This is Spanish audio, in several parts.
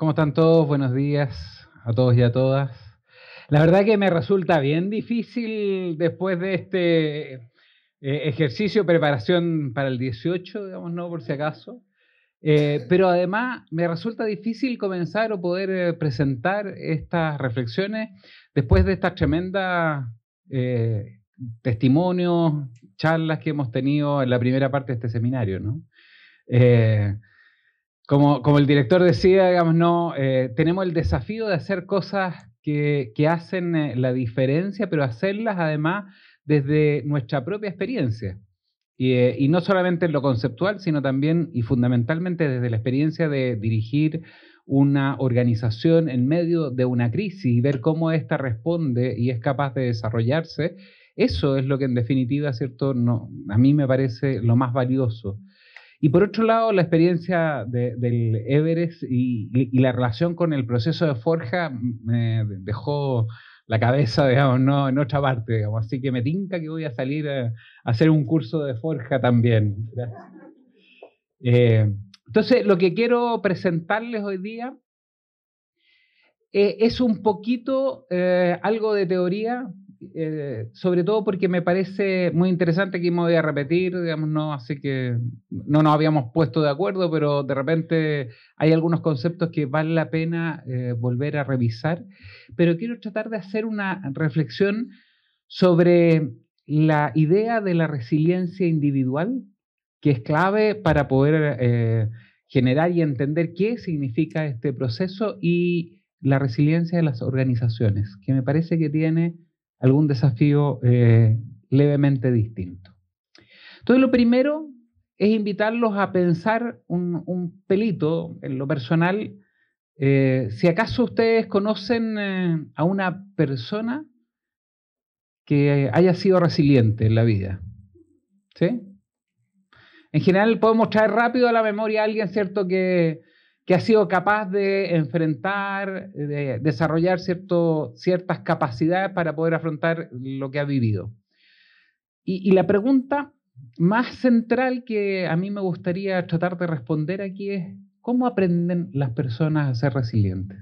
¿Cómo están todos? Buenos días a todos y a todas. La verdad que me resulta bien difícil después de este ejercicio, preparación para el 18, digamos, ¿no? Por si acaso. Pero además me resulta difícil comenzar o poder presentar estas reflexiones después de estas tremendas testimonios, charlas que hemos tenido en la primera parte de este seminario, ¿no? Como el director decía, digamos, no, tenemos el desafío de hacer cosas que hacen la diferencia, pero hacerlas además desde nuestra propia experiencia. Y no solamente en lo conceptual, sino también y fundamentalmente desde la experiencia de dirigir una organización en medio de una crisis y ver cómo ésta responde y es capaz de desarrollarse. Eso es lo que en definitiva, ¿cierto? No, a mí me parece lo más valioso. Y por otro lado, la experiencia del Everest y la relación con el proceso de forja me dejó la cabeza, digamos, no, en otra parte, digamos. Así que me tinca que voy a salir a hacer un curso de forja también. Entonces, lo que quiero presentarles hoy día es un poquito algo de teoría, sobre todo porque me parece muy interesante, que me voy a repetir, digamos, no, así que no nos habíamos puesto de acuerdo, pero de repente hay algunos conceptos que vale la pena volver a revisar, pero quiero tratar de hacer una reflexión sobre la idea de la resiliencia individual, que es clave para poder generar y entender qué significa este proceso, y la resiliencia de las organizaciones, que me parece que tiene algún desafío levemente distinto. Entonces, lo primero es invitarlos a pensar un pelito, en lo personal, si acaso ustedes conocen a una persona que haya sido resiliente en la vida, ¿sí? En general podemos traer rápido a la memoria a alguien, ¿cierto?, que ha sido capaz de enfrentar, de desarrollar ciertas capacidades para poder afrontar lo que ha vivido. Y la pregunta más central que a mí me gustaría tratar de responder aquí es: ¿cómo aprenden las personas a ser resilientes?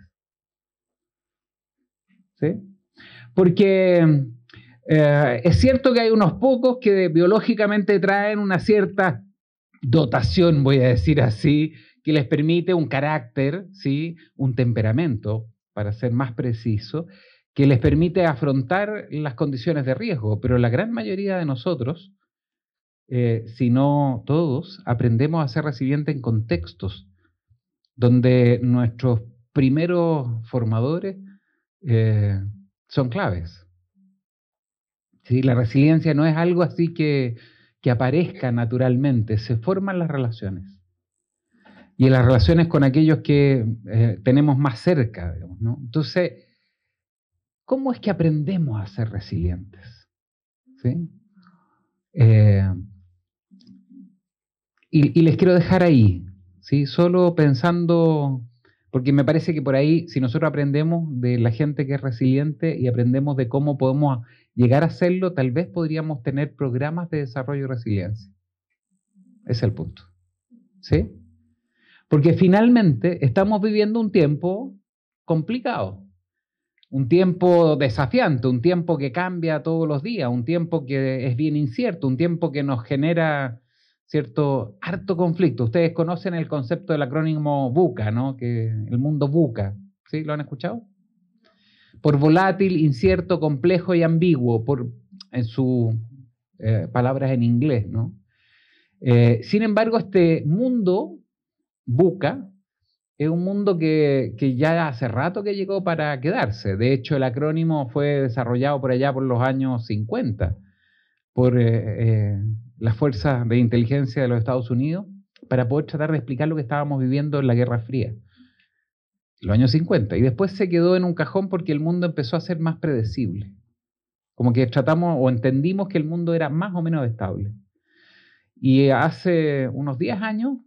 ¿Sí? Porque es cierto que hay unos pocos que biológicamente traen una cierta dotación, voy a decir así, que les permite un carácter, ¿sí?, un temperamento, para ser más preciso, que les permite afrontar las condiciones de riesgo. Pero la gran mayoría de nosotros, si no todos, aprendemos a ser resilientes en contextos donde nuestros primeros formadores son claves. ¿Sí? La resiliencia no es algo así que aparezca naturalmente, se forman las relaciones. Y en las relaciones con aquellos que tenemos más cerca, digamos, ¿no? Entonces, ¿cómo es que aprendemos a ser resilientes? ¿Sí? Y les quiero dejar ahí, ¿sí? Solo pensando, porque me parece que por ahí, si nosotros aprendemos de la gente que es resiliente y aprendemos de cómo podemos llegar a hacerlo, tal vez podríamos tener programas de desarrollo y resiliencia. Ese es el punto, ¿sí? Porque finalmente estamos viviendo un tiempo complicado, un tiempo desafiante, un tiempo que cambia todos los días, un tiempo que es bien incierto, un tiempo que nos genera cierto harto conflicto. Ustedes conocen el concepto del acrónimo VUCA, ¿no? Que el mundo VUCA, ¿sí? ¿Lo han escuchado? Por volátil, incierto, complejo y ambiguo, en sus palabras en inglés, ¿no? Sin embargo, este mundo VUCA es un mundo que ya hace rato que llegó para quedarse. De hecho, el acrónimo fue desarrollado por allá por los años 50 por las fuerzas de inteligencia de los Estados Unidos, para poder tratar de explicar lo que estábamos viviendo en la Guerra Fría, los años 50. Y después se quedó en un cajón porque el mundo empezó a ser más predecible. Como que tratamos o entendimos que el mundo era más o menos estable. Y hace unos 10 años,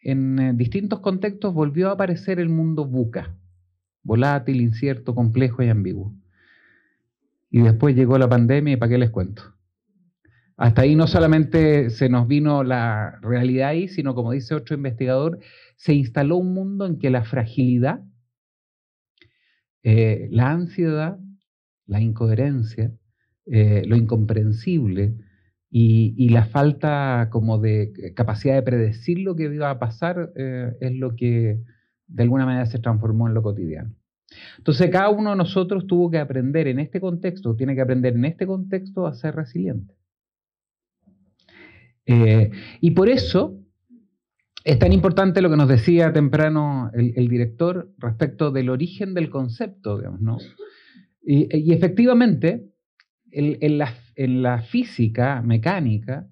en distintos contextos, volvió a aparecer el mundo VUCA, volátil, incierto, complejo y ambiguo. Y después llegó la pandemia, y ¿para qué les cuento? Hasta ahí no solamente se nos vino la realidad ahí, sino, como dice otro investigador, se instaló un mundo en que la fragilidad la ansiedad, la incoherencia, lo incomprensible y la falta como de capacidad de predecir lo que iba a pasar es lo que de alguna manera se transformó en lo cotidiano. Entonces cada uno de nosotros tuvo que aprender en este contexto, tiene que aprender en este contexto a ser resiliente. Y por eso es tan importante lo que nos decía temprano el director respecto del origen del concepto, digamos, ¿no? Y efectivamente, en la física mecánica,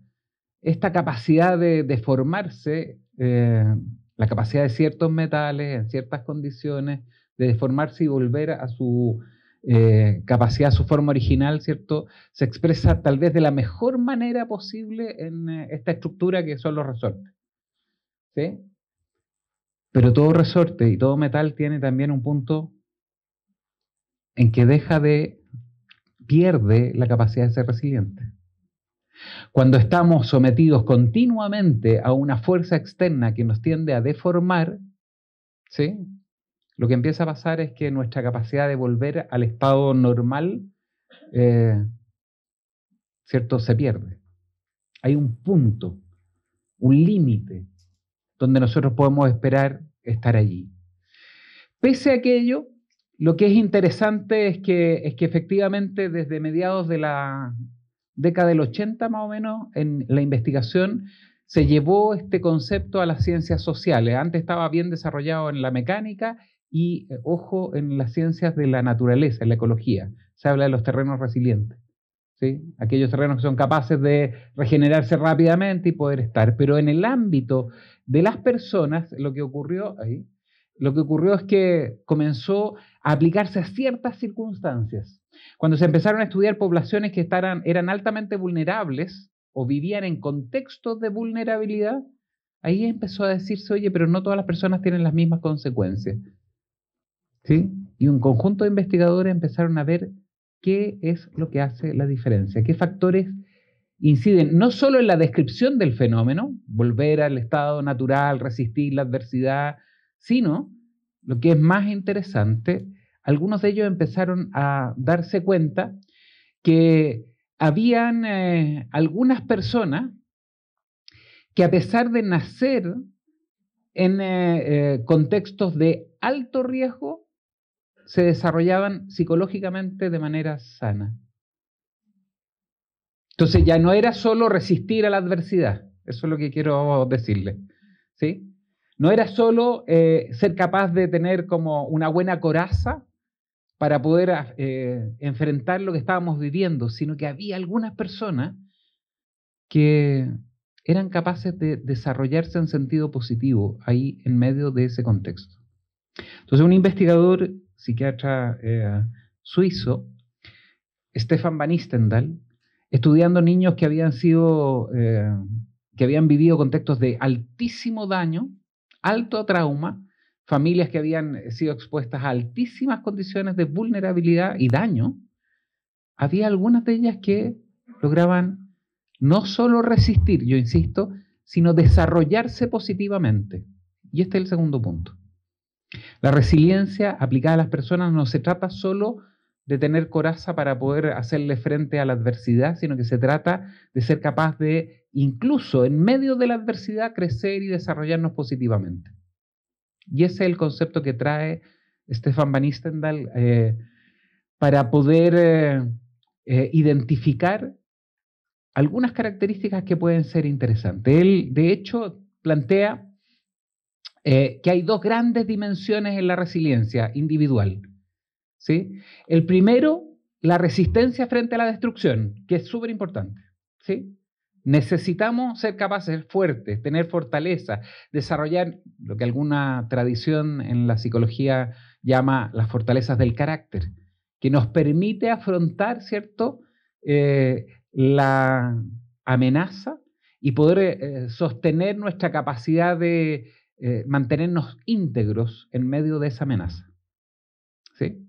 esta capacidad de formarse, la capacidad de ciertos metales en ciertas condiciones, de deformarse y volver a su capacidad, a su forma original, ¿cierto? Se expresa tal vez de la mejor manera posible en esta estructura que son los resortes. ¿Sí? Pero todo resorte y todo metal tiene también un punto en que pierde la capacidad de ser resiliente. Cuando estamos sometidos continuamente a una fuerza externa que nos tiende a deformar, ¿sí? Lo que empieza a pasar es que nuestra capacidad de volver al estado normal, ¿cierto?, se pierde. Hay un punto, un límite, donde nosotros podemos esperar estar allí. Pese a aquello, lo que es interesante es que efectivamente desde mediados de la década del 80 más o menos, en la investigación se llevó este concepto a las ciencias sociales. Antes estaba bien desarrollado en la mecánica y, ojo, en las ciencias de la naturaleza, en la ecología. Se habla de los terrenos resilientes, ¿sí? Aquellos terrenos que son capaces de regenerarse rápidamente y poder estar. Pero en el ámbito de las personas, lo que ocurrió es que comenzó a aplicarse a ciertas circunstancias. Cuando se empezaron a estudiar poblaciones que eran altamente vulnerables o vivían en contextos de vulnerabilidad, ahí empezó a decirse, oye, pero no todas las personas tienen las mismas consecuencias. ¿Sí? Y un conjunto de investigadores empezaron a ver qué es lo que hace la diferencia, qué factores inciden no solo en la descripción del fenómeno, volver al estado natural, resistir la adversidad, sino, lo que es más interesante, algunos de ellos empezaron a darse cuenta que habían algunas personas que a pesar de nacer en contextos de alto riesgo, se desarrollaban psicológicamente de manera sana. Entonces ya no era solo resistir a la adversidad, eso es lo que quiero decirle, ¿sí? No era solo ser capaz de tener como una buena coraza para poder enfrentar lo que estábamos viviendo, sino que había algunas personas que eran capaces de desarrollarse en sentido positivo ahí en medio de ese contexto. Entonces un investigador psiquiatra suizo, Stefan van Istendal, estudiando niños que habían vivido contextos de altísimo daño, alto trauma, familias que habían sido expuestas a altísimas condiciones de vulnerabilidad y daño, había algunas de ellas que lograban no solo resistir, yo insisto, sino desarrollarse positivamente. Y este es el segundo punto. La resiliencia aplicada a las personas no se trata solo de tener coraza para poder hacerle frente a la adversidad, sino que se trata de ser capaz de, incluso en medio de la adversidad, crecer y desarrollarnos positivamente. Y ese es el concepto que trae Stefan van Istendal para poder identificar algunas características que pueden ser interesantes. Él, de hecho, plantea que hay dos grandes dimensiones en la resiliencia individual, ¿sí? El primero, la resistencia frente a la destrucción, que es súper importante, ¿sí? Necesitamos ser capaces de ser fuertes, tener fortaleza, desarrollar lo que alguna tradición en la psicología llama las fortalezas del carácter, que nos permite afrontar, ¿cierto?, la amenaza y poder sostener nuestra capacidad de mantenernos íntegros en medio de esa amenaza. ¿Sí?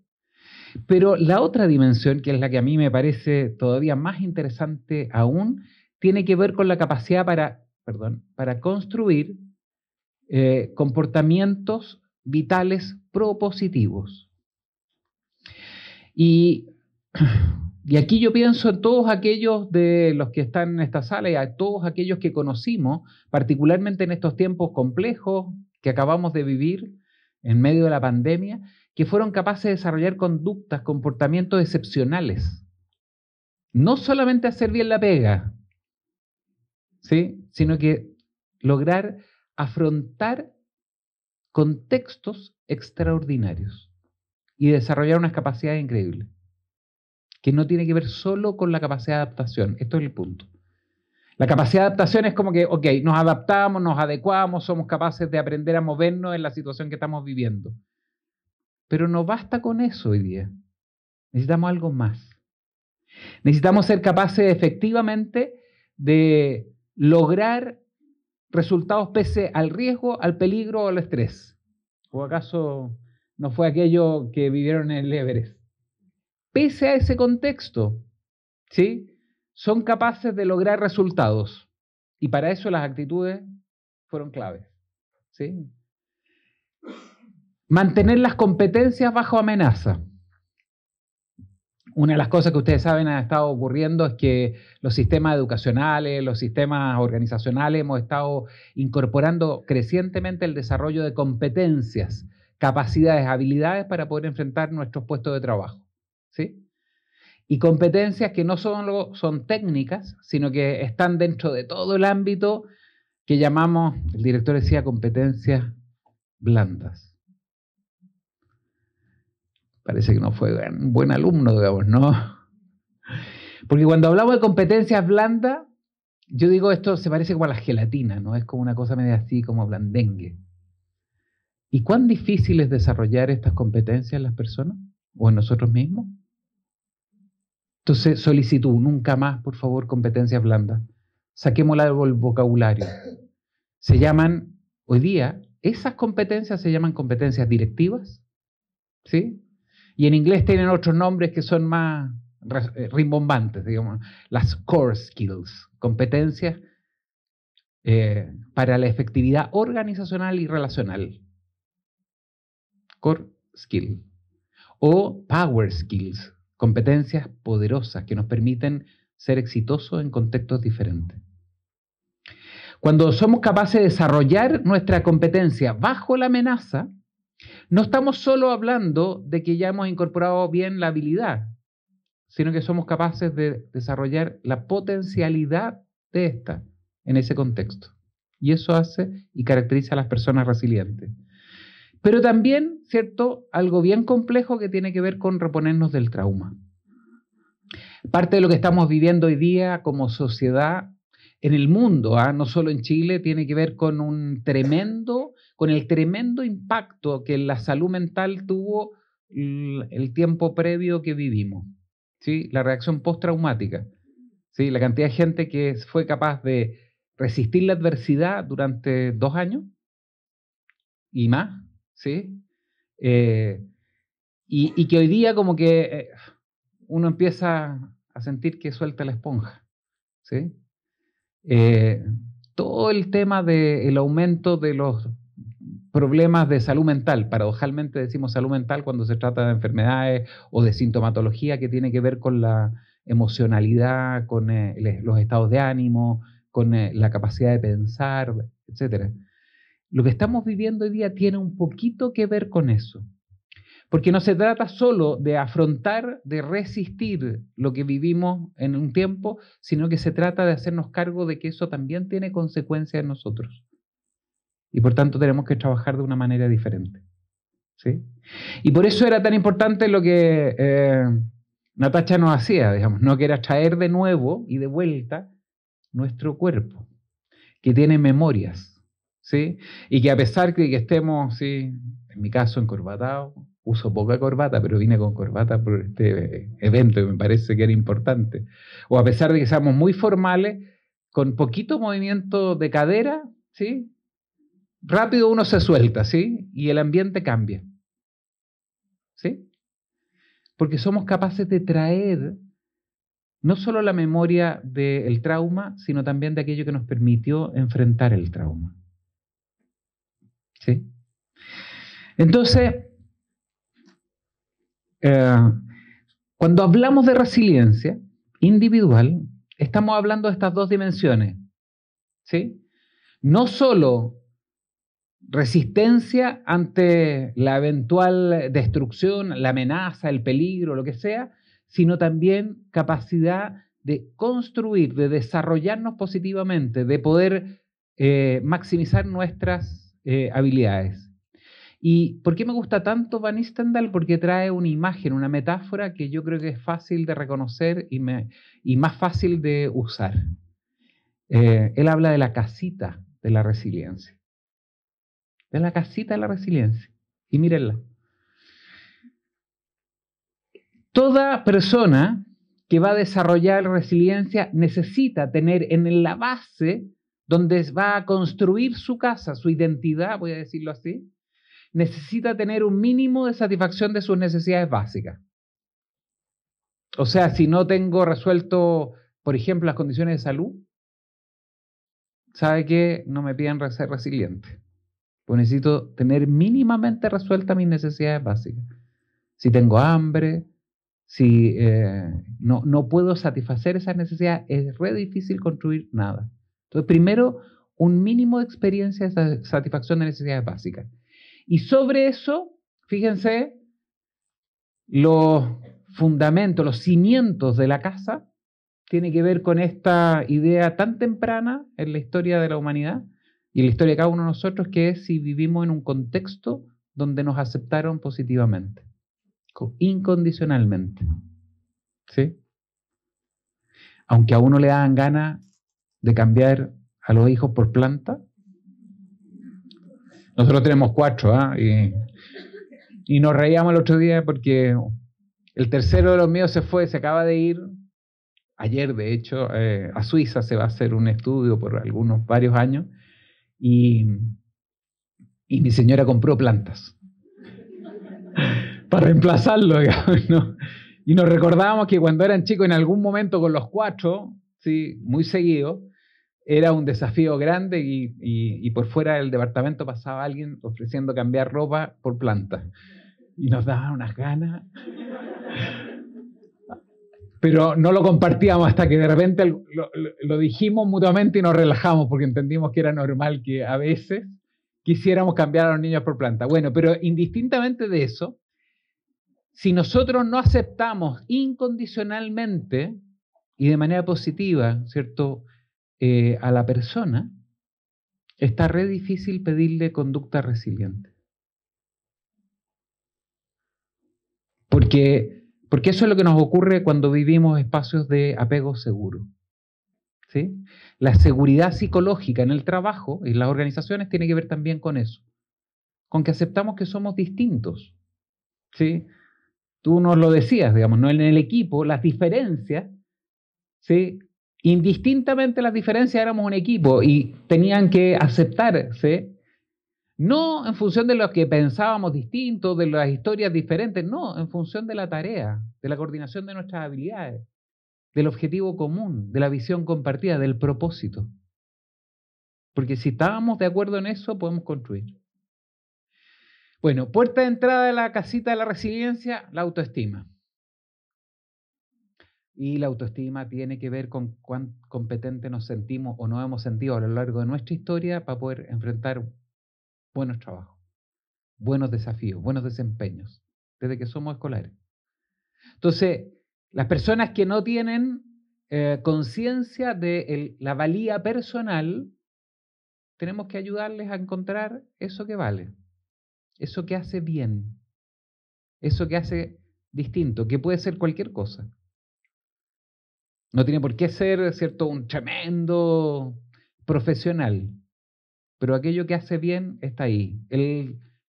Pero la otra dimensión, que es la que a mí me parece todavía más interesante aún, tiene que ver con la capacidad para construir comportamientos vitales propositivos. Y, y aquí yo pienso en todos aquellos de los que están en esta sala y a todos aquellos que conocimos, particularmente en estos tiempos complejos que acabamos de vivir en medio de la pandemia, que fueron capaces de desarrollar conductas, comportamientos excepcionales. No solamente hacer bien la pega, ¿sí? Sino que lograr afrontar contextos extraordinarios y desarrollar unas capacidades increíbles, que no tiene que ver solo con la capacidad de adaptación. Esto es el punto. La capacidad de adaptación es como que, ok, nos adaptamos, nos adecuamos, somos capaces de aprender a movernos en la situación que estamos viviendo. Pero no basta con eso hoy día. Necesitamos algo más. Necesitamos ser capaces efectivamente de lograr resultados pese al riesgo, al peligro o al estrés. ¿O acaso no fue aquello que vivieron en el Everest? Pese a ese contexto, ¿sí? Son capaces de lograr resultados. Y para eso las actitudes fueron claves, ¿sí? Mantener las competencias bajo amenaza. Una de las cosas que ustedes saben ha estado ocurriendo es que los sistemas educacionales, los sistemas organizacionales hemos estado incorporando crecientemente el desarrollo de competencias, capacidades, habilidades para poder enfrentar nuestros puestos de trabajo, ¿sí? Y competencias que no solo son técnicas, sino que están dentro de todo el ámbito que llamamos, el director decía, competencias blandas. Parece que no fue un buen alumno, digamos, ¿no? Porque cuando hablamos de competencias blandas, yo digo esto se parece como a la gelatina, ¿no? Es como una cosa media así, como blandengue. ¿Y cuán difícil es desarrollar estas competencias en las personas o en nosotros mismos? Entonces, solicitud, nunca más, por favor, competencias blandas. Saquémosla del vocabulario. Se llaman, hoy día, esas competencias se llaman competencias directivas, ¿sí? Y en inglés tienen otros nombres que son más rimbombantes, digamos, las core skills, competencias para la efectividad organizacional y relacional. Core skill. O power skills, competencias poderosas que nos permiten ser exitosos en contextos diferentes. Cuando somos capaces de desarrollar nuestra competencia bajo la amenaza, no estamos solo hablando de que ya hemos incorporado bien la habilidad, sino que somos capaces de desarrollar la potencialidad de esta en ese contexto. Y eso hace y caracteriza a las personas resilientes. Pero también, ¿cierto?, algo bien complejo que tiene que ver con reponernos del trauma. Parte de lo que estamos viviendo hoy día como sociedad en el mundo, no solo en Chile, tiene que ver con el tremendo impacto que la salud mental tuvo el tiempo previo que vivimos, ¿sí? La reacción postraumática, ¿sí? La cantidad de gente que fue capaz de resistir la adversidad durante 2 años y más, ¿sí? Y que hoy día como que uno empieza a sentir que suelta la esponja, ¿sí? Todo el tema del aumento de los problemas de salud mental, paradojalmente decimos salud mental cuando se trata de enfermedades o de sintomatología que tiene que ver con la emocionalidad, con los estados de ánimo, con la capacidad de pensar, etc. Lo que estamos viviendo hoy día tiene un poquito que ver con eso. Porque no se trata solo de afrontar, de resistir lo que vivimos en un tiempo, sino que se trata de hacernos cargo de que eso también tiene consecuencias en nosotros. Y por tanto tenemos que trabajar de una manera diferente, ¿sí? Y por eso era tan importante lo que Natacha nos hacía, digamos, ¿no? Que era traer de nuevo y de vuelta nuestro cuerpo, que tiene memorias, ¿sí? Y que a pesar de que estemos, ¿sí?, en mi caso, encorbatados, uso poca corbata, pero vine con corbata por este evento que me parece que era importante. O a pesar de que seamos muy formales, con poquito movimiento de cadera, ¿sí?, rápido uno se suelta, ¿sí? Y el ambiente cambia, ¿sí? Porque somos capaces de traer no solo la memoria del trauma, sino también de aquello que nos permitió enfrentar el trauma, ¿sí? Entonces, Cuando hablamos de resiliencia individual, estamos hablando de estas dos dimensiones, ¿sí? No solo resistencia ante la eventual destrucción, la amenaza, el peligro, lo que sea, sino también capacidad de construir, de desarrollarnos positivamente, de poder maximizar nuestras habilidades. ¿Y por qué me gusta tanto Van Istendal? Porque trae una imagen, una metáfora que yo creo que es fácil de reconocer y más fácil de usar. Él habla de la casita de la resiliencia. De la casita de la resiliencia. Y mírenla. Toda persona que va a desarrollar resiliencia necesita tener en la base donde va a construir su casa, su identidad, voy a decirlo así, necesita tener un mínimo de satisfacción de sus necesidades básicas. O sea, si no tengo resuelto, por ejemplo, las condiciones de salud, ¿sabe qué? No me piden ser resiliente. Pues necesito tener mínimamente resueltas mis necesidades básicas. Si tengo hambre, si no puedo satisfacer esas necesidades, es re difícil construir nada. Entonces, primero, un mínimo de experiencia de satisfacción de necesidades básicas. Y sobre eso, fíjense, los fundamentos, los cimientos de la casa, tiene que ver con esta idea tan temprana en la historia de la humanidad y en la historia de cada uno de nosotros, que es si vivimos en un contexto donde nos aceptaron positivamente, incondicionalmente. ¿Sí? Aunque a uno le dan ganas de cambiar a los hijos por planta. Nosotros tenemos 4, ¿eh? Y nos reíamos el otro día porque el tercero de los míos se acaba de ir, ayer de hecho, a Suiza. Se va a hacer un estudio por varios años, y mi señora compró plantas para reemplazarlo, digamos, ¿no? Y nos recordábamos que cuando eran chicos, en algún momento con los 4, ¿sí? Muy seguido, era un desafío grande y por fuera del departamento pasaba alguien ofreciendo cambiar ropa por plantas. Y nos daban unas ganas. Pero no lo compartíamos hasta que de repente lo dijimos mutuamente y nos relajamos porque entendimos que era normal que a veces quisiéramos cambiar a los niños por plantas. Bueno, pero indistintamente de eso, si nosotros no aceptamos incondicionalmente y de manera positiva, ¿cierto?, a la persona, está re difícil pedirle conducta resiliente. Porque eso es lo que nos ocurre cuando vivimos espacios de apego seguro. ¿Sí? La seguridad psicológica en el trabajo y en las organizaciones tiene que ver también con eso, con que aceptamos que somos distintos. ¿Sí? Tú nos lo decías, digamos, ¿no? En el equipo, las diferencias, ¿sí? Indistintamente las diferencias, éramos un equipo y tenían que aceptarse, no en función de lo que pensábamos distintos, de las historias diferentes, no, en función de la tarea, de la coordinación de nuestras habilidades, del objetivo común, de la visión compartida, del propósito. Porque si estábamos de acuerdo en eso, podemos construir. Bueno, puerta de entrada de la casita de la resiliencia, la autoestima. Y la autoestima tiene que ver con cuán competentes nos sentimos o nos hemos sentido a lo largo de nuestra historia para poder enfrentar buenos trabajos, buenos desafíos, buenos desempeños, desde que somos escolares. Entonces, las personas que no tienen conciencia de la valía personal, tenemos que ayudarles a encontrar eso que vale, eso que hace bien, eso que hace distinto, que puede ser cualquier cosa. No tiene por qué ser, ¿cierto?, un tremendo profesional, pero aquello que hace bien está ahí.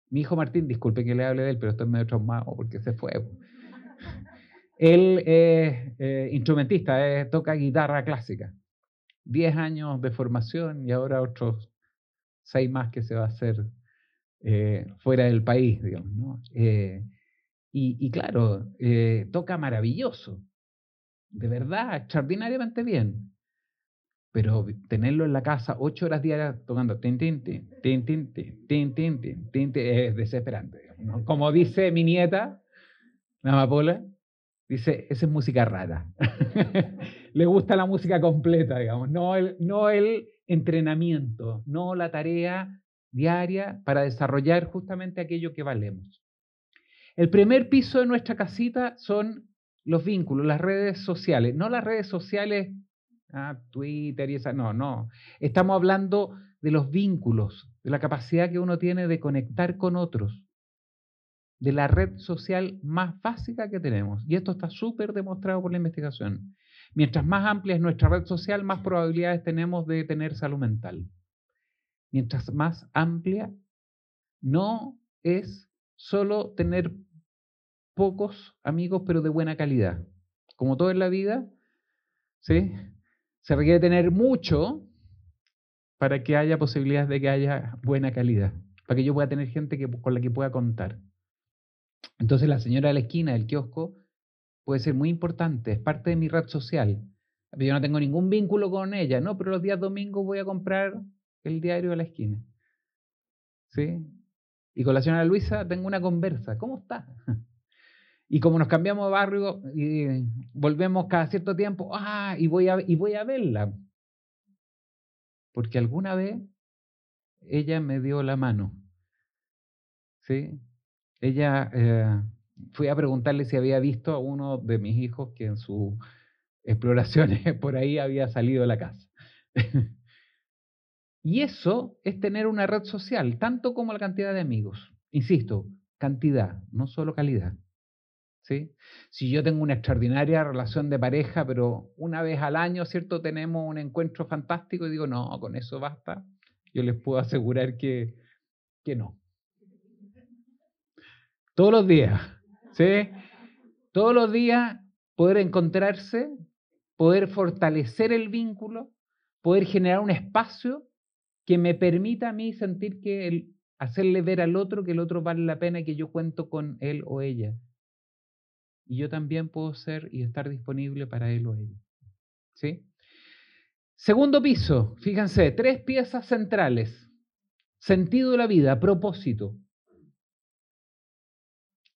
Mi hijo Martín, disculpe que le hable de él, pero estoy medio traumado porque se fue. Él es instrumentista, toca guitarra clásica. 10 años de formación y ahora otros 6 más que se va a hacer fuera del país, digamos, ¿no? Y claro, toca maravilloso, de verdad, extraordinariamente bien. Pero tenerlo en la casa 8 horas diarias tocando tin, tin, tin, tin, tin, tin, tin, tin, tin, tin, es desesperante, ¿no? Como dice mi nieta, la amapola, Dice, esa es música rara. Le gusta la música completa, digamos, no el entrenamiento, no la tarea diaria para desarrollar justamente aquello que valemos. El primer piso de nuestra casita son los vínculos, las redes sociales. No las redes sociales, Twitter y esa, no. Estamos hablando de los vínculos, de la capacidad que uno tiene de conectar con otros, de la red social más básica que tenemos. Y esto está súper demostrado por la investigación. Mientras más amplia es nuestra red social, más probabilidades tenemos de tener salud mental. Mientras más amplia, no es solo tener pocos amigos, pero de buena calidad. Como todo en la vida, ¿sí? Se requiere tener mucho para que haya posibilidades de que haya buena calidad, para que yo pueda tener gente con la que pueda contar. Entonces la señora de la esquina del kiosco puede ser muy importante, es parte de mi red social. Yo no tengo ningún vínculo con ella, no, pero los días domingos voy a comprar el diario de la esquina. ¿Sí? Y con la señora Luisa tengo una conversa. ¿Cómo está? Y como nos cambiamos de barrio y volvemos cada cierto tiempo, y voy a verla. Porque alguna vez ella me dio la mano. ¿Sí? Ella, fui a preguntarle si había visto a uno de mis hijos que en sus exploraciones por ahí había salido de la casa. Y eso es tener una red social, tanto como la cantidad de amigos. Insisto, cantidad, no solo calidad. ¿Sí? Si yo tengo una extraordinaria relación de pareja, pero una vez al año, ¿cierto? Tenemos un encuentro fantástico y digo, no, con eso basta. Yo les puedo asegurar que no. Todos los días, ¿sí? Todos los días poder encontrarse, poder fortalecer el vínculo, poder generar un espacio que me permita a mí sentir que hacerle ver al otro que el otro vale la pena y que yo cuento con él o ella. Y yo también puedo ser y estar disponible para él o ella. ¿Sí? Segundo piso, fíjense, 3 piezas centrales. Sentido de la vida, propósito.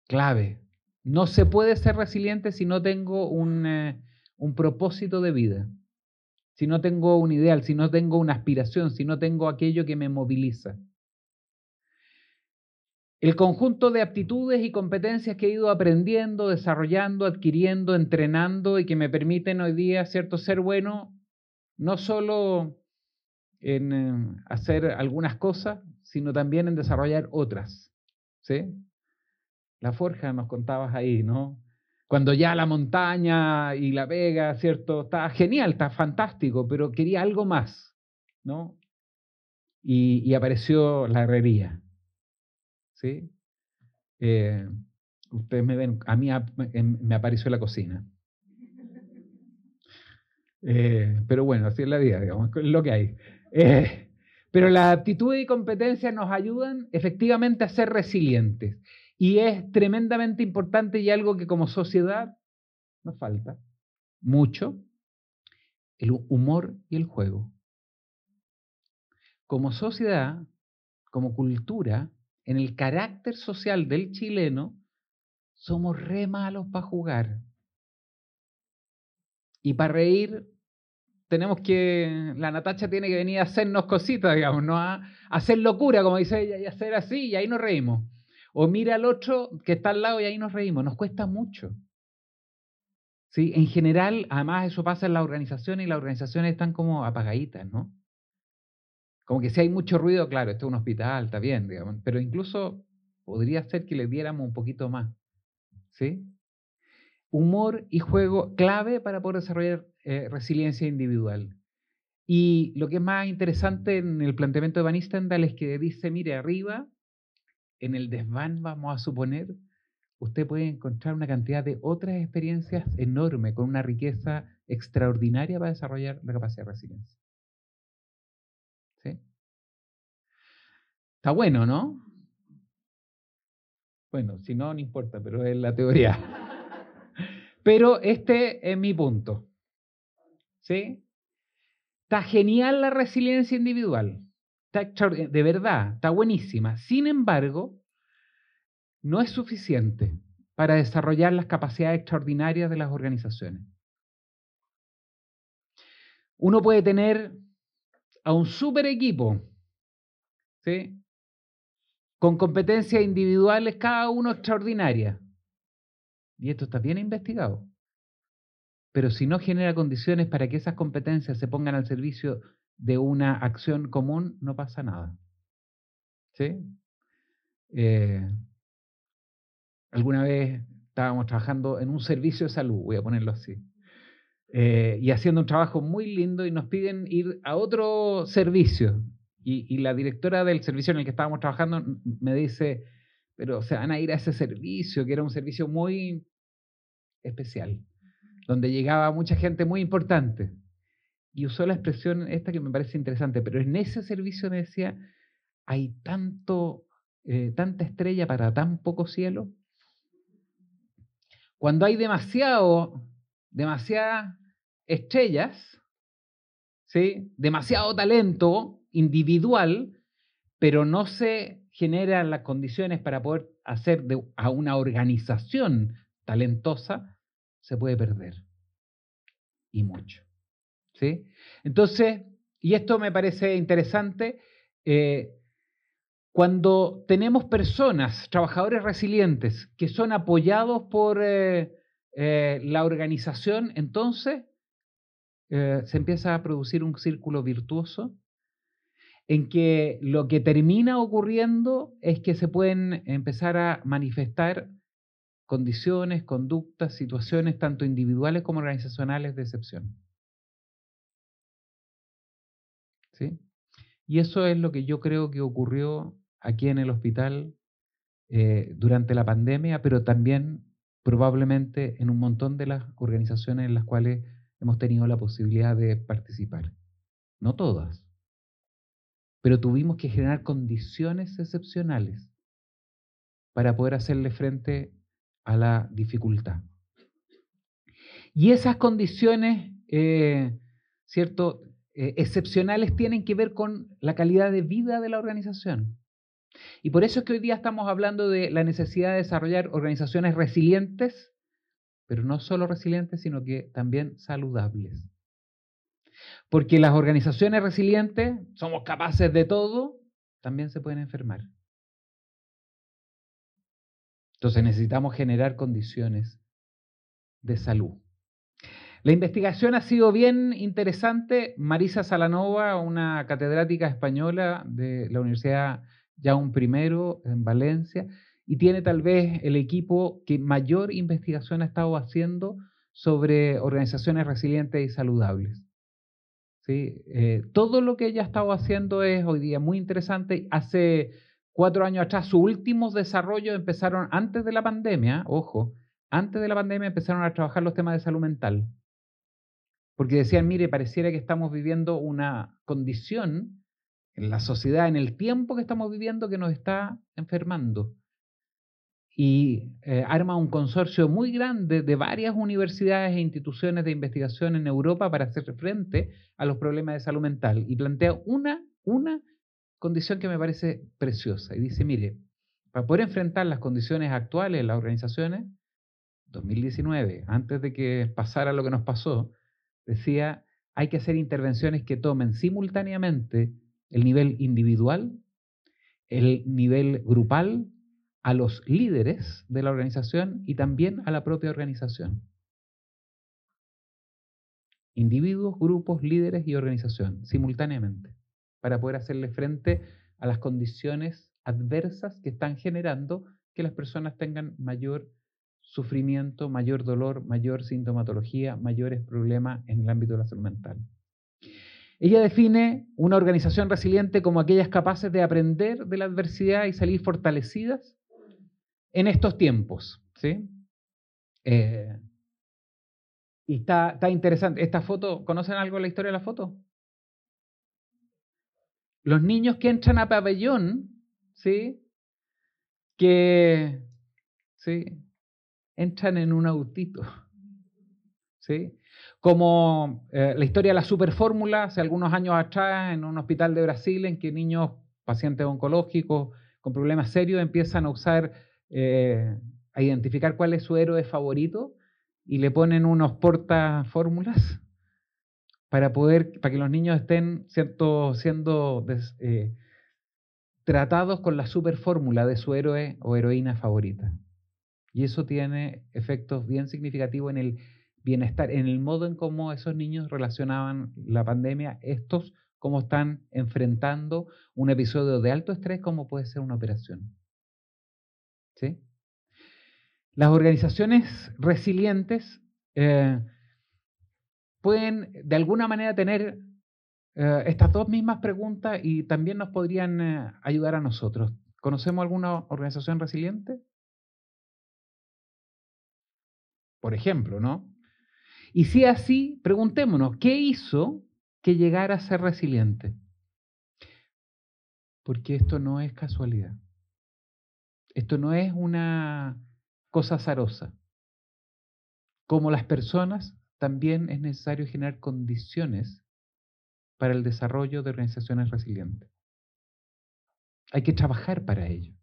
Clave. No se puede ser resiliente si no tengo un propósito de vida, si no tengo un ideal, si no tengo una aspiración, si no tengo aquello que me moviliza. El conjunto de aptitudes y competencias que he ido aprendiendo, desarrollando, adquiriendo, entrenando y que me permiten hoy día, ¿cierto?, ser bueno, no solo en hacer algunas cosas, sino también en desarrollar otras. ¿Sí? La forja nos contabas ahí, ¿no? Cuando ya la montaña y la vega, ¿cierto? Está genial, está fantástico, pero quería algo más, ¿no? Y apareció la herrería, ¿sí? Ustedes me ven, a mí me apareció la cocina. Pero bueno, así es la vida, digamos, es lo que hay. Pero las aptitudes y competencias nos ayudan efectivamente a ser resilientes. Y es tremendamente importante y algo que como sociedad nos falta mucho, el humor y el juego. Como sociedad, como cultura, en el carácter social del chileno, somos re malos para jugar. Y para reír, la Natacha tiene que venir a hacernos cositas, digamos, no a hacer locura, como dice ella, y hacer así, y ahí nos reímos. O mira al otro que está al lado y ahí nos reímos. Nos cuesta mucho. ¿Sí? En general, además eso pasa en las organizaciones y las organizaciones están como apagaditas, ¿no? Como que si hay mucho ruido, claro, esto es un hospital, está bien, digamos, pero incluso podría ser que le diéramos un poquito más. ¿Sí? Humor y juego clave para poder desarrollar resiliencia individual. Y lo que es más interesante en el planteamiento de Van Istendal es que dice, mire, arriba, en el desván, vamos a suponer, usted puede encontrar una cantidad de otras experiencias enorme, con una riqueza extraordinaria para desarrollar la capacidad de resiliencia. ¿Sí? Está bueno, ¿no? Bueno, si no, no importa, pero es la teoría. Pero este es mi punto. ¿Sí? Está genial la resiliencia individual. De verdad, está buenísima. Sin embargo, no es suficiente para desarrollar las capacidades extraordinarias de las organizaciones. Uno puede tener a un super equipo, ¿sí?, con competencias individuales, cada uno extraordinarias. Y esto está bien investigado. Pero si no genera condiciones para que esas competencias se pongan al servicio de una acción común, no pasa nada. ¿Sí? Alguna vez estábamos trabajando en un servicio de salud, voy a ponerlo así, y haciendo un trabajo muy lindo y nos piden ir a otro servicio. Y la directora del servicio en el que estábamos trabajando me dice, pero se van a ir a ese servicio, que era un servicio muy especial, donde llegaba mucha gente muy importante. Y usó la expresión esta que me parece interesante, pero en ese servicio me decía, hay tanta estrella para tan poco cielo. Cuando hay demasiadas estrellas, ¿sí?, demasiado talento individual, pero no se generan las condiciones para poder hacer a una organización talentosa, se puede perder. Y mucho. ¿Sí? Entonces, y esto me parece interesante, cuando tenemos personas, trabajadores resilientes, que son apoyados por la organización, entonces se empieza a producir un círculo virtuoso en que lo que termina ocurriendo es que se pueden empezar a manifestar condiciones, conductas, situaciones, tanto individuales como organizacionales, de excepción. ¿Sí? Y eso es lo que yo creo que ocurrió aquí en el hospital durante la pandemia, pero también probablemente en un montón de las organizaciones en las cuales hemos tenido la posibilidad de participar. No todas, pero tuvimos que generar condiciones excepcionales para poder hacerle frente a la dificultad. Y esas condiciones, ¿cierto?, excepcionales tienen que ver con la calidad de vida de la organización. Y por eso es que hoy día estamos hablando de la necesidad de desarrollar organizaciones resilientes, pero no solo resilientes, sino que también saludables. Porque las organizaciones resilientes, somos capaces de todo, también se pueden enfermar. Entonces necesitamos generar condiciones de salud. La investigación ha sido bien interesante. Marisa Salanova, una catedrática española de la Universidad Jaume I en Valencia, y tiene tal vez el equipo que mayor investigación ha estado haciendo sobre organizaciones resilientes y saludables. ¿Sí? Todo lo que ella ha estado haciendo es hoy día muy interesante. Hace 4 años atrás, sus últimos desarrollos empezaron antes de la pandemia, ojo, antes de la pandemia empezaron a trabajar los temas de salud mental. Porque decían, mire, pareciera que estamos viviendo una condición en la sociedad, en el tiempo que estamos viviendo, que nos está enfermando. Y arma un consorcio muy grande de varias universidades e instituciones de investigación en Europa para hacer frente a los problemas de salud mental. Y plantea una condición que me parece preciosa. Y dice, mire, para poder enfrentar las condiciones actuales de las organizaciones, 2019, antes de que pasara lo que nos pasó, decía, hay que hacer intervenciones que tomen simultáneamente el nivel individual, el nivel grupal, a los líderes de la organización y también a la propia organización. Individuos, grupos, líderes y organización, simultáneamente, para poder hacerle frente a las condiciones adversas que están generando que las personas tengan mayor sufrimiento, mayor dolor, mayor sintomatología, mayores problemas en el ámbito de la salud mental. Ella define una organización resiliente como aquellas capaces de aprender de la adversidad y salir fortalecidas en estos tiempos. ¿Sí? Y está interesante. Esta foto, ¿conocen algo de la historia de la foto? Los niños que entran a pabellón, ¿sí?, ¿sí?, entran en un autito. ¿Sí? Como la historia de la superfórmula, hace algunos años atrás, en un hospital de Brasil, en que niños, pacientes oncológicos con problemas serios, empiezan a usar a identificar cuál es su héroe favorito y le ponen unos portafórmulas para que los niños estén siendo tratados con la super fórmula de su héroe o heroína favorita. Y eso tiene efectos bien significativos en el bienestar, en el modo en cómo esos niños relacionaban la pandemia, cómo están enfrentando un episodio de alto estrés como puede ser una operación. ¿Sí? Las organizaciones resilientes pueden de alguna manera tener estas dos mismas preguntas y también nos podrían ayudar a nosotros. ¿Conocemos alguna organización resiliente? Por ejemplo, ¿no? Y si es así, preguntémonos, ¿qué hizo que llegara a ser resiliente? Porque esto no es casualidad. Esto no es una cosa azarosa. Como las personas, también es necesario generar condiciones para el desarrollo de organizaciones resilientes. Hay que trabajar para ello.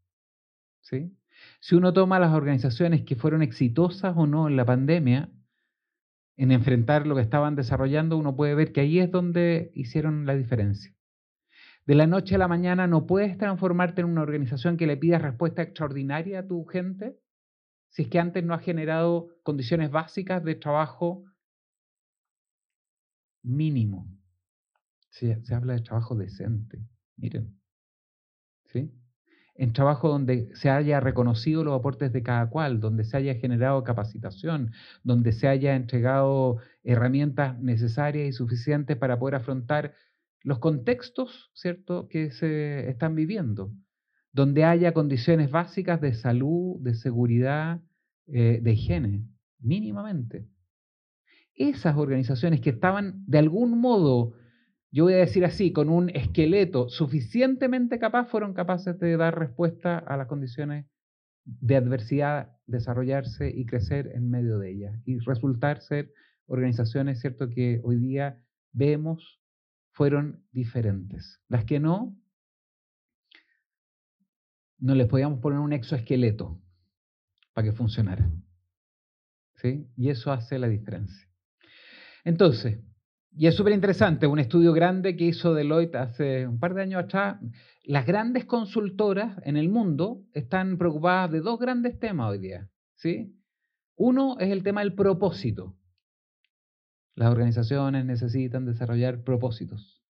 ¿Sí? Si uno toma las organizaciones que fueron exitosas o no en la pandemia, en enfrentar lo que estaban desarrollando, uno puede ver que ahí es donde hicieron la diferencia. De la noche a la mañana no puedes transformarte en una organización que le pida respuesta extraordinaria a tu gente si es que antes no has generado condiciones básicas de trabajo mínimo. Se habla de trabajo decente, miren. ¿Sí? En trabajo donde se haya reconocido los aportes de cada cual, donde se haya generado capacitación, donde se haya entregado herramientas necesarias y suficientes para poder afrontar los contextos, ¿cierto?, que se están viviendo, donde haya condiciones básicas de salud, de seguridad, de higiene, mínimamente. Esas organizaciones que estaban de algún modo, yo voy a decir así, con un esqueleto suficientemente capaz, fueron capaces de dar respuesta a las condiciones de adversidad, desarrollarse y crecer en medio de ellas y resultar ser organizaciones, ¿cierto?, que hoy día vemos fueron diferentes. Las que no les podíamos poner un exoesqueleto para que funcionara. ¿Sí? Y eso hace la diferencia. Entonces, y es súper interesante, un estudio grande que hizo Deloitte hace un par de años atrás, las grandes consultoras en el mundo están preocupadas de dos grandes temas hoy día. ¿Sí? Uno es el tema del propósito. Las organizaciones necesitan desarrollar propósitos.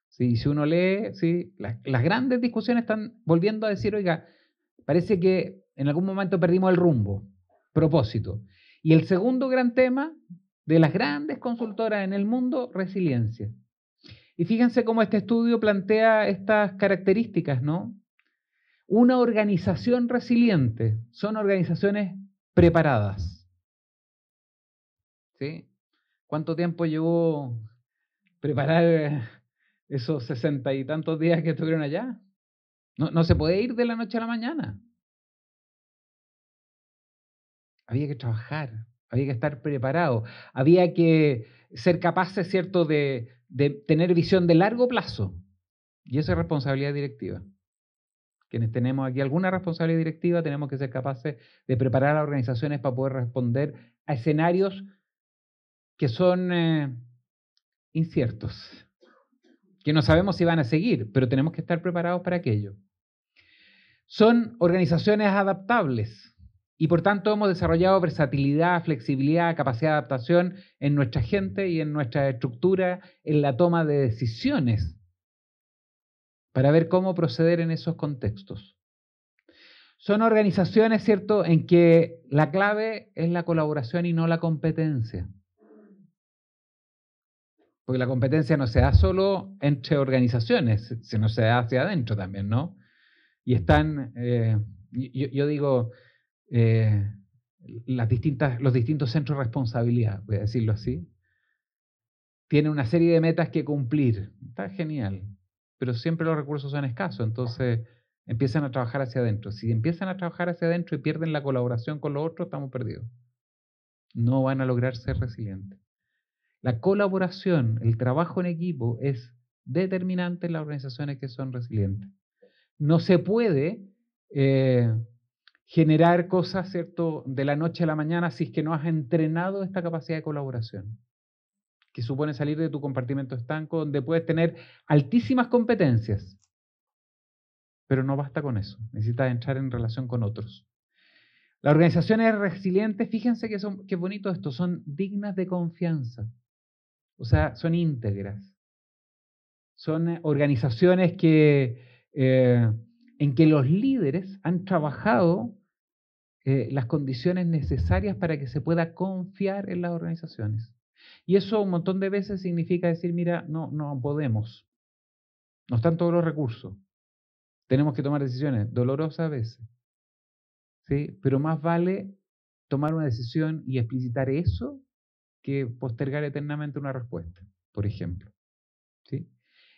¿Sí? Si uno lee, ¿sí?, las grandes discusiones están volviendo a decir, oiga, parece que en algún momento perdimos el rumbo, propósito. Y el segundo gran tema de las grandes consultoras en el mundo, resiliencia. Y fíjense cómo este estudio plantea estas características, ¿no? Una organización resiliente son organizaciones preparadas. ¿Sí? ¿Cuánto tiempo llevó preparar esos 60 y tantos días que estuvieron allá? No se puede ir de la noche a la mañana. Había que trabajar, había que estar preparado, había que ser capaces, ¿cierto?, de tener visión de largo plazo. Y esa es responsabilidad directiva. Quienes tenemos aquí alguna responsabilidad directiva tenemos que ser capaces de preparar a las organizaciones para poder responder a escenarios que son inciertos, que no sabemos si van a seguir, pero tenemos que estar preparados para aquello. Son organizaciones adaptables y por tanto hemos desarrollado versatilidad, flexibilidad, capacidad de adaptación en nuestra gente y en nuestra estructura, en la toma de decisiones, para ver cómo proceder en esos contextos. Son organizaciones, ¿cierto?, en que la clave es la colaboración y no la competencia. Porque la competencia no se da solo entre organizaciones, sino se da hacia adentro también, ¿no? Y están, yo digo, los distintos centros de responsabilidad, voy a decirlo así, tienen una serie de metas que cumplir. Está genial, pero siempre los recursos son escasos, entonces empiezan a trabajar hacia adentro. Si empiezan a trabajar hacia adentro y pierden la colaboración con los otros, estamos perdidos. No van a lograr ser resilientes. La colaboración, el trabajo en equipo es determinante en las organizaciones que son resilientes. No se puede generar cosas, ¿cierto?, de la noche a la mañana si es que no has entrenado esta capacidad de colaboración, que supone salir de tu compartimento estanco, donde puedes tener altísimas competencias, pero no basta con eso, necesitas entrar en relación con otros. Las organizaciones resilientes, fíjense que qué bonito esto, son dignas de confianza, o sea, son íntegras. Son organizaciones en que los líderes han trabajado las condiciones necesarias para que se pueda confiar en las organizaciones. Y eso un montón de veces significa decir, mira, no podemos, no están todos los recursos, tenemos que tomar decisiones dolorosas a veces, ¿sí? Pero más vale tomar una decisión y explicitar eso que postergar eternamente una respuesta, por ejemplo, ¿sí?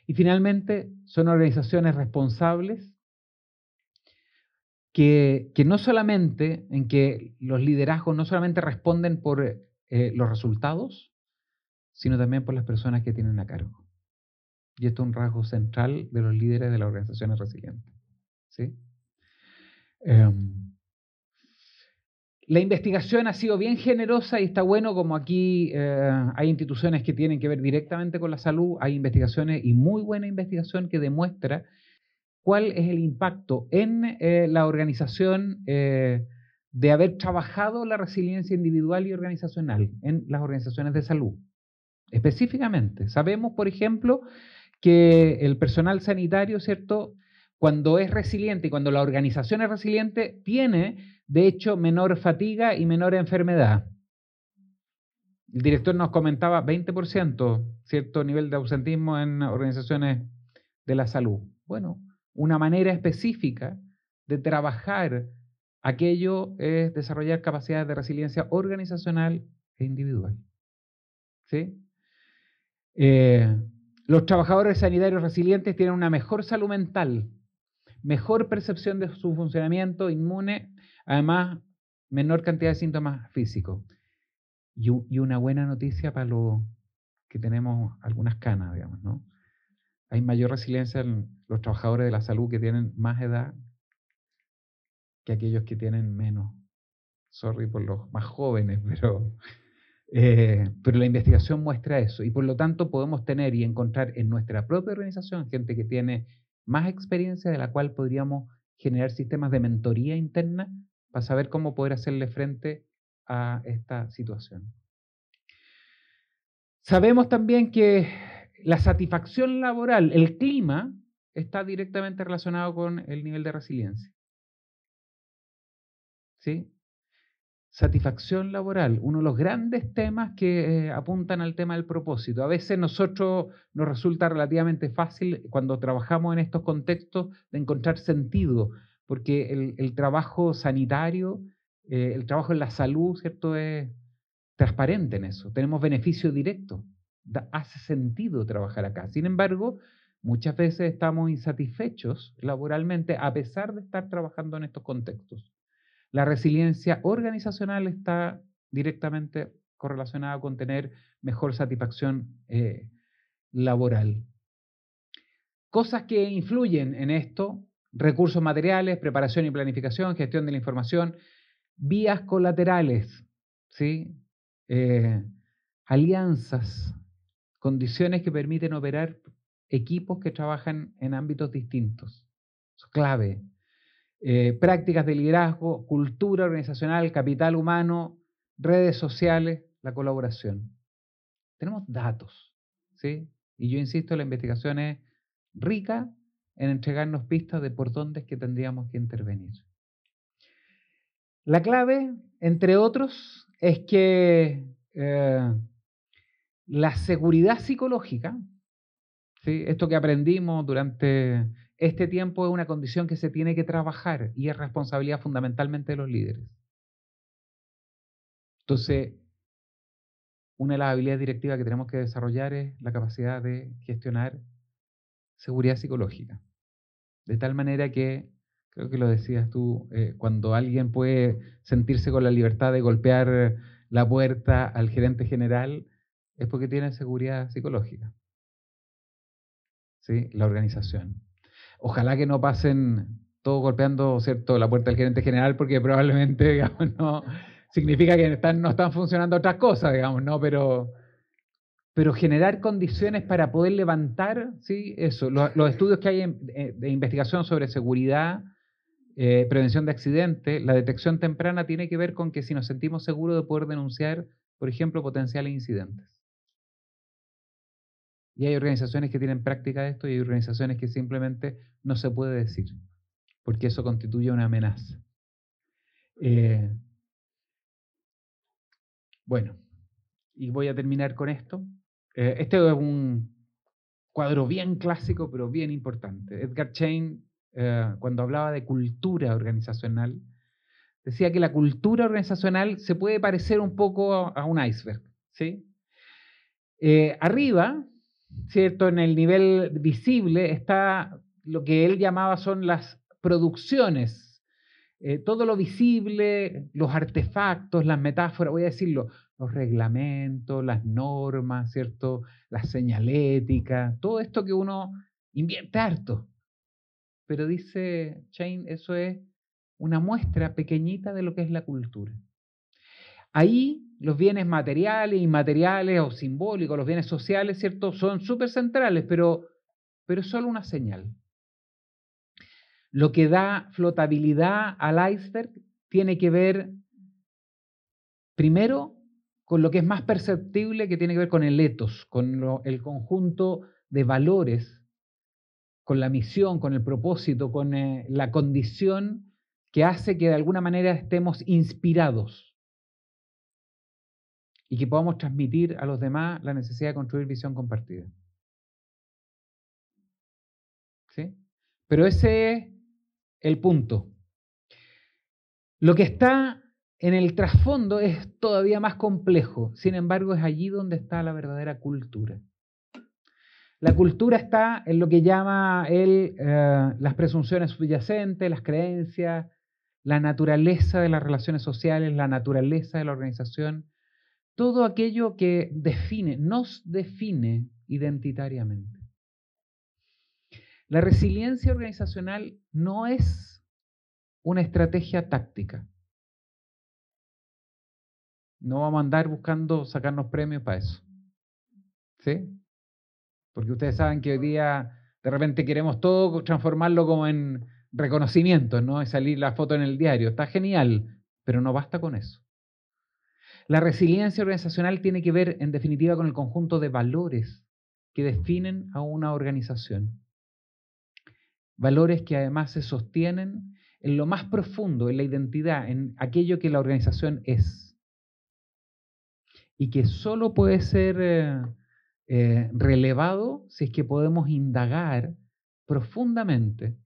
Y finalmente, son organizaciones responsables que no solamente, en que los liderazgos no solamente responden por los resultados, sino también por las personas que tienen a cargo. Y esto es un rasgo central de los líderes de las organizaciones resilientes, ¿sí? La investigación ha sido bien generosa y está bueno, como aquí hay instituciones que tienen que ver directamente con la salud, hay investigaciones y muy buena investigación que demuestra cuál es el impacto en la organización de haber trabajado la resiliencia individual y organizacional en las organizaciones de salud. Específicamente, sabemos, por ejemplo, que el personal sanitario, ¿cierto?, cuando es resiliente y cuando la organización es resiliente, tiene, de hecho, menor fatiga y menor enfermedad. El director nos comentaba 20%, cierto nivel de ausentismo en organizaciones de la salud. Bueno, una manera específica de trabajar aquello es desarrollar capacidades de resiliencia organizacional e individual. ¿Sí? Los trabajadores sanitarios resilientes tienen una mejor salud mental, mejor percepción de su funcionamiento inmune, además menor cantidad de síntomas físicos. Y una buena noticia para los que tenemos algunas canas, digamos, ¿no? Hay mayor resiliencia en los trabajadores de la salud que tienen más edad que aquellos que tienen menos. Sorry por los más jóvenes, pero la investigación muestra eso. Y por lo tanto podemos tener y encontrar en nuestra propia organización gente que tiene más experiencia de la cual podríamos generar sistemas de mentoría interna para saber cómo poder hacerle frente a esta situación. Sabemos también que la satisfacción laboral, el clima, está directamente relacionado con el nivel de resiliencia. ¿Sí? Satisfacción laboral, uno de los grandes temas que apuntan al tema del propósito. A veces nosotros nos resulta relativamente fácil cuando trabajamos en estos contextos de encontrar sentido, porque el trabajo sanitario, el trabajo en la salud, ¿cierto?, es transparente en eso. Tenemos beneficio directo. Hace sentido trabajar acá. Sin embargo, muchas veces estamos insatisfechos laboralmente a pesar de estar trabajando en estos contextos. La resiliencia organizacional está directamente correlacionada con tener mejor satisfacción laboral. Cosas que influyen en esto: recursos materiales, preparación y planificación, gestión de la información, vías colaterales, ¿sí? Alianzas, condiciones que permiten operar equipos que trabajan en ámbitos distintos. Eso es clave. Prácticas de liderazgo, cultura organizacional, capital humano, redes sociales, la colaboración. Tenemos datos, ¿sí? Y yo insisto, la investigación es rica en entregarnos pistas de por dónde es que tendríamos que intervenir. La clave, entre otros, es que la seguridad psicológica, ¿sí?, esto que aprendimos durante este tiempo, es una condición que se tiene que trabajar y es responsabilidad fundamentalmente de los líderes. Entonces, una de las habilidades directivas que tenemos que desarrollar es la capacidad de gestionar seguridad psicológica. De tal manera que, creo que lo decías tú, cuando alguien puede sentirse con la libertad de golpear la puerta al gerente general, es porque tiene seguridad psicológica, ¿sí?, la organización. Ojalá que no pasen todo golpeando, ¿cierto?, la puerta del gerente general porque probablemente, digamos, no significa que no están funcionando otras cosas, digamos, ¿no? Pero generar condiciones para poder levantar, ¿sí? Eso, los estudios que hay de investigación sobre seguridad, prevención de accidentes, la detección temprana tiene que ver con que si nos sentimos seguros de poder denunciar, por ejemplo, potenciales incidentes. Y hay organizaciones que tienen práctica de esto y hay organizaciones que simplemente no se puede decir, porque eso constituye una amenaza. Bueno, y voy a terminar con esto. Este es un cuadro bien clásico, pero bien importante. Edgar Schein, cuando hablaba de cultura organizacional, decía que la cultura organizacional se puede parecer un poco a un iceberg, ¿sí? Arriba, ¿cierto? En el nivel visible está lo que él llamaba son las producciones. Todo lo visible, los artefactos, las metáforas, voy a decirlo, los reglamentos, las normas, ¿cierto? La señalética, todo esto que uno invierte harto. Pero dice Schein, eso es una muestra pequeñita de lo que es la cultura. Ahí los bienes materiales, inmateriales o simbólicos, los bienes sociales, ¿cierto? Son súper centrales, pero es solo una señal. Lo que da flotabilidad al iceberg tiene que ver, primero, con lo que es más perceptible, que tiene que ver con el ethos, con el conjunto de valores, con la misión, con el propósito, con la condición que hace que de alguna manera estemos inspirados y que podamos transmitir a los demás la necesidad de construir visión compartida. ¿Sí? Pero ese es el punto. Lo que está en el trasfondo es todavía más complejo, sin embargo es allí donde está la verdadera cultura. La cultura está en lo que llama él las presunciones subyacentes, las creencias, la naturaleza de las relaciones sociales, la naturaleza de la organización, todo aquello que nos define identitariamente. La resiliencia organizacional no es una estrategia táctica. No vamos a andar buscando sacarnos premios para eso. ¿Sí? Porque ustedes saben que hoy día de repente queremos todo transformarlo como en reconocimiento, ¿no? Y salir la foto en el diario. Está genial, pero no basta con eso. La resiliencia organizacional tiene que ver, en definitiva, con el conjunto de valores que definen a una organización. Valores que además se sostienen en lo más profundo, en la identidad, en aquello que la organización es. Y que solo puede ser relevado si es que podemos indagar profundamente,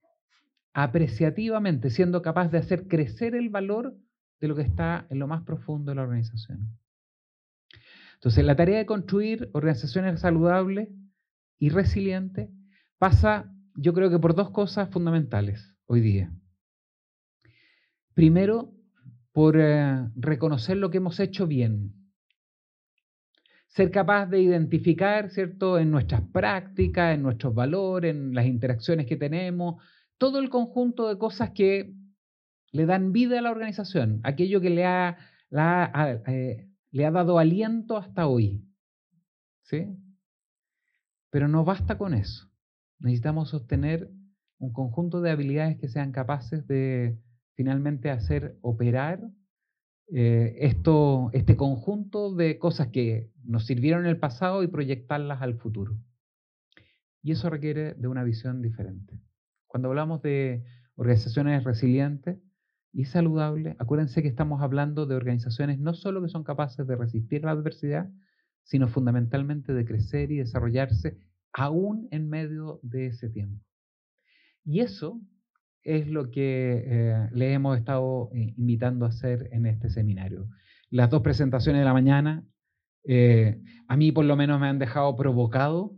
apreciativamente, siendo capaz de hacer crecer el valor de lo que está en lo más profundo de la organización. Entonces, la tarea de construir organizaciones saludables y resilientes pasa, yo creo que por dos cosas fundamentales hoy día. Primero, por reconocer lo que hemos hecho bien. Ser capaz de identificar, ¿cierto?, en nuestras prácticas, en nuestros valores, en las interacciones que tenemos, todo el conjunto de cosas que le dan vida a la organización, aquello que le ha dado aliento hasta hoy. ¿Sí? Pero no basta con eso. Necesitamos sostener un conjunto de habilidades que sean capaces de finalmente hacer operar este conjunto de cosas que nos sirvieron en el pasado y proyectarlas al futuro. Y eso requiere de una visión diferente. Cuando hablamos de organizaciones resilientes y saludables, acuérdense que estamos hablando de organizaciones no solo que son capaces de resistir la adversidad, sino fundamentalmente de crecer y desarrollarse aún en medio de ese tiempo. Y eso es lo que le hemos estado invitando a hacer en este seminario. Las dos presentaciones de la mañana, a mí por lo menos me han dejado provocado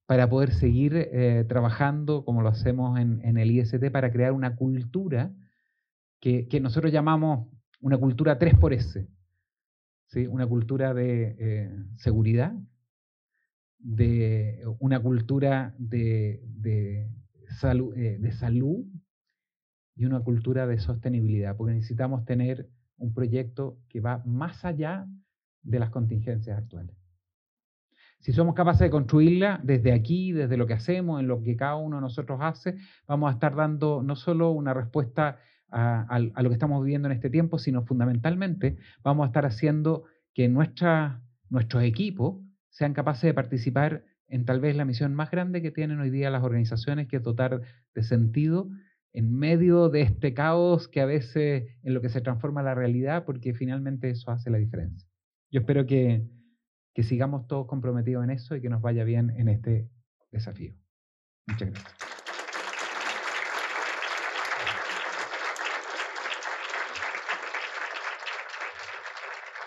para poder seguir trabajando como lo hacemos en el IST para crear una cultura que nosotros llamamos una cultura 3x, ¿sí? Una cultura de seguridad, de una cultura de salud y una cultura de sostenibilidad, porque necesitamos tener un proyecto que va más allá de las contingencias actuales. Si somos capaces de construirla desde aquí, desde lo que hacemos, en lo que cada uno de nosotros hace, vamos a estar dando no solo una respuesta a lo que estamos viviendo en este tiempo, sino fundamentalmente vamos a estar haciendo que nuestros equipos sean capaces de participar en tal vez la misión más grande que tienen hoy día las organizaciones, que es dotar de sentido en medio de este caos que a veces en lo que se transforma la realidad, porque finalmente eso hace la diferencia. Yo espero que sigamos todos comprometidos en eso y que nos vaya bien en este desafío. Muchas gracias.